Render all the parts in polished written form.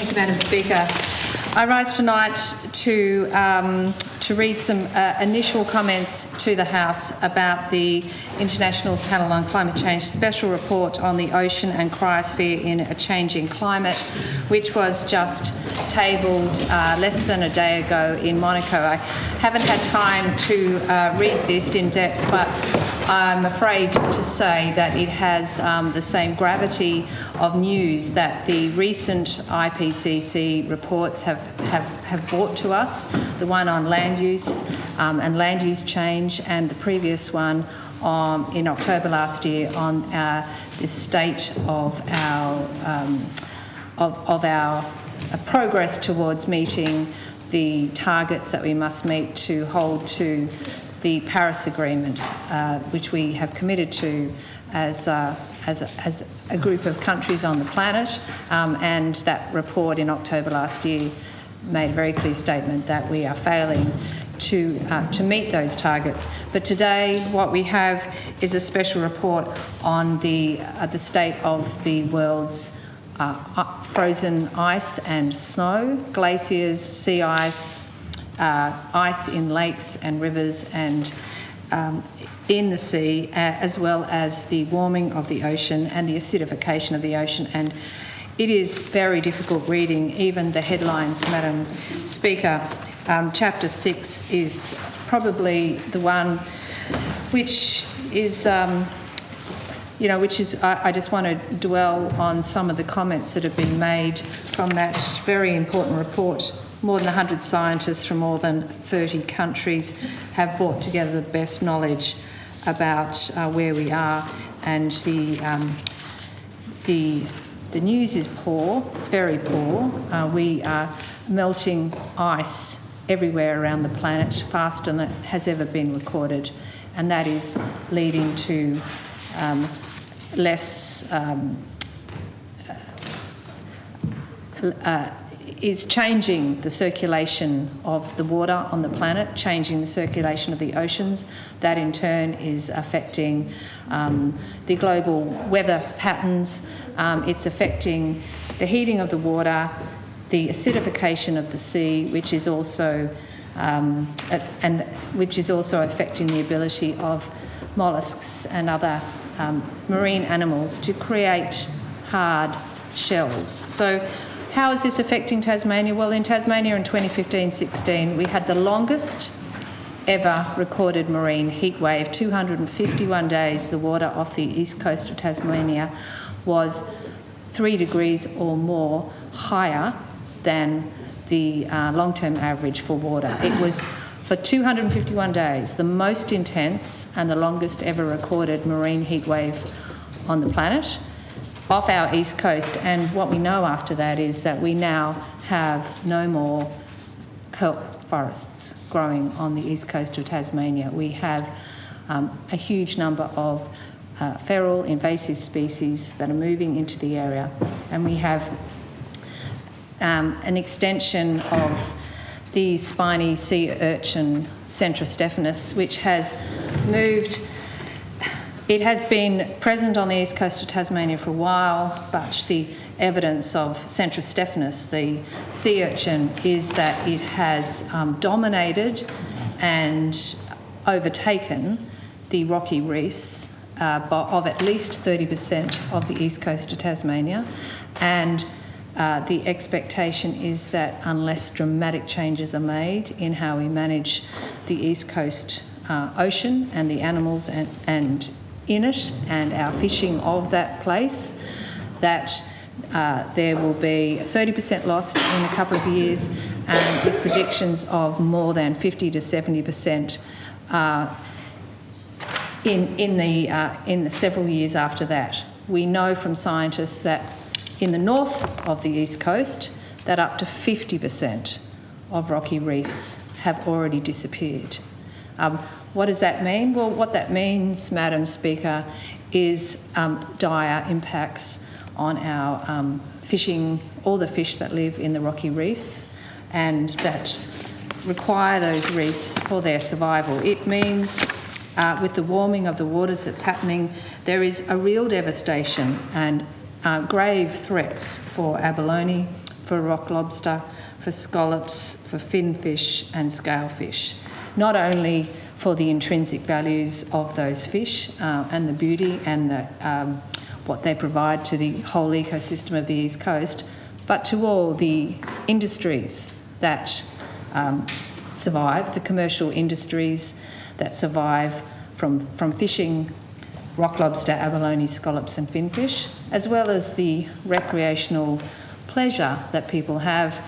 Thank you, Madam Speaker. I rise tonight to read some initial comments to the House about the International Panel on Climate Change Special Report on the Ocean and Cryosphere in a Changing Climate, which was just tabled less than a day ago in Monaco. I haven't had time to read this in depth, but I'm afraid to say that it has the same gravity of news that the recent IPCC reports have brought to us, the one on land use and land use change, and the previous one in October last year on the state of our progress towards meeting the targets that we must meet to hold to the Paris Agreement, which we have committed to as a group of countries on the planet, and that report in October last year made a very clear statement that we are failing to meet those targets. But today what we have is a special report on the state of the world's frozen ice and snow, glaciers, sea ice, ice in lakes and rivers and in the sea, as well as the warming of the ocean and the acidification of the ocean. And it is very difficult reading, even the headlines, Madam Speaker. Chapter 6 is probably the one which is, I just want to dwell on some of the comments that have been made from that very important report. More than 100 scientists from more than 30 countries have brought together the best knowledge about where we are, and the news is poor. It's very poor. We are melting ice everywhere around the planet faster than it has ever been recorded, and that is leading to is changing the circulation of the water on the planet, changing the circulation of the oceans. That in turn is affecting the global weather patterns. It's affecting the heating of the water, the acidification of the sea, which is also affecting the ability of molluscs and other marine animals to create hard shells. So how is this affecting Tasmania? Well, in Tasmania in 2015-16, we had the longest ever recorded marine heat wave. 251 days, the water off the east coast of Tasmania was 3 degrees or more higher than the long-term average for water. It was, for 251 days, the most intense and the longest ever recorded marine heat wave on the planet off our east coast. And what we know after that is that we now have no more kelp forests growing on the east coast of Tasmania. We have a huge number of feral invasive species that are moving into the area, and we have an extension of the spiny sea urchin Centra stephanus, which has moved. It has been present on the east coast of Tasmania for a while, but the evidence of Centra stephanus, the sea urchin, is that it has dominated and overtaken the rocky reefs of at least 30% of the east coast of Tasmania, and the expectation is that unless dramatic changes are made in how we manage the east coast ocean and the animals and in it and our fishing of that place, that there will be 30% lost in a couple of years, and with predictions of more than 50 to 70% in the several years after that. We know from scientists that in the north of the east coast that up to 50% of rocky reefs have already disappeared. What does that mean? Well, what that means, Madam Speaker, is dire impacts on our fishing, all the fish that live in the rocky reefs and that require those reefs for their survival. It means with the warming of the waters that's happening, there is a real devastation and grave threats for abalone, for rock lobster, for scallops, for finfish and scalefish. Not only for the intrinsic values of those fish and the beauty and the, what they provide to the whole ecosystem of the East Coast, but to all the industries that survive, the commercial industries that survive from fishing rock lobster, abalone, scallops and finfish, as well as the recreational pleasure that people have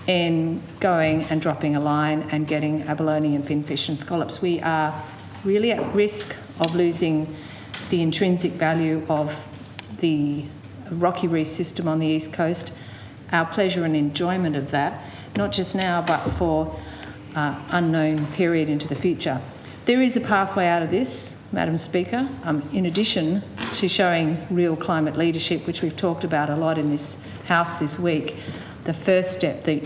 in going and dropping a line and getting abalone and finfish and scallops. We are really at risk of losing the intrinsic value of the rocky reef system on the East Coast, our pleasure and enjoyment of that, not just now but for unknown period into the future. There is a pathway out of this, Madam Speaker, in addition to showing real climate leadership, which we've talked about a lot in this House this week. The first step, the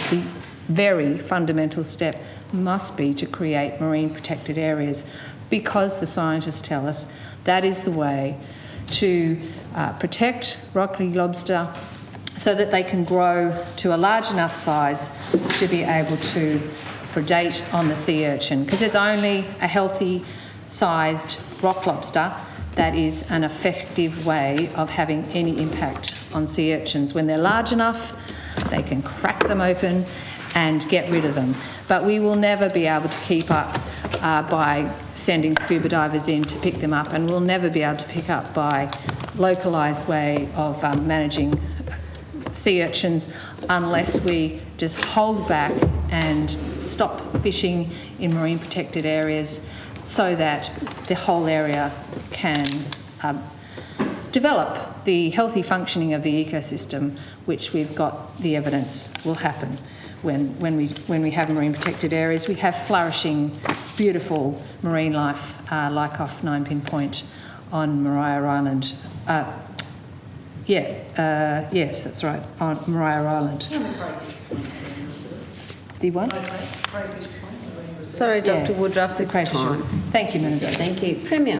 very fundamental step, must be to create marine protected areas, because the scientists tell us that is the way to protect rocky lobster so that they can grow to a large enough size to be able to predate on the sea urchin, because it's only a healthy sized rock lobster that is an effective way of having any impact on sea urchins. When they're large enough, they can crack them open and get rid of them. But we will never be able to keep up by sending scuba divers in to pick them up, and we'll never be able to pick up by localised way of managing sea urchins unless we just hold back and stop fishing in marine protected areas so that the whole area can develop the healthy functioning of the ecosystem, which we've got the evidence will happen when we have marine protected areas. We have flourishing, beautiful marine life, like off Ninepin Point on Maria Island. Yes, that's right, on Maria Island. The one? Sorry, Dr. Woodruff, it's time. Thank you, Minister. Thank you. Premier.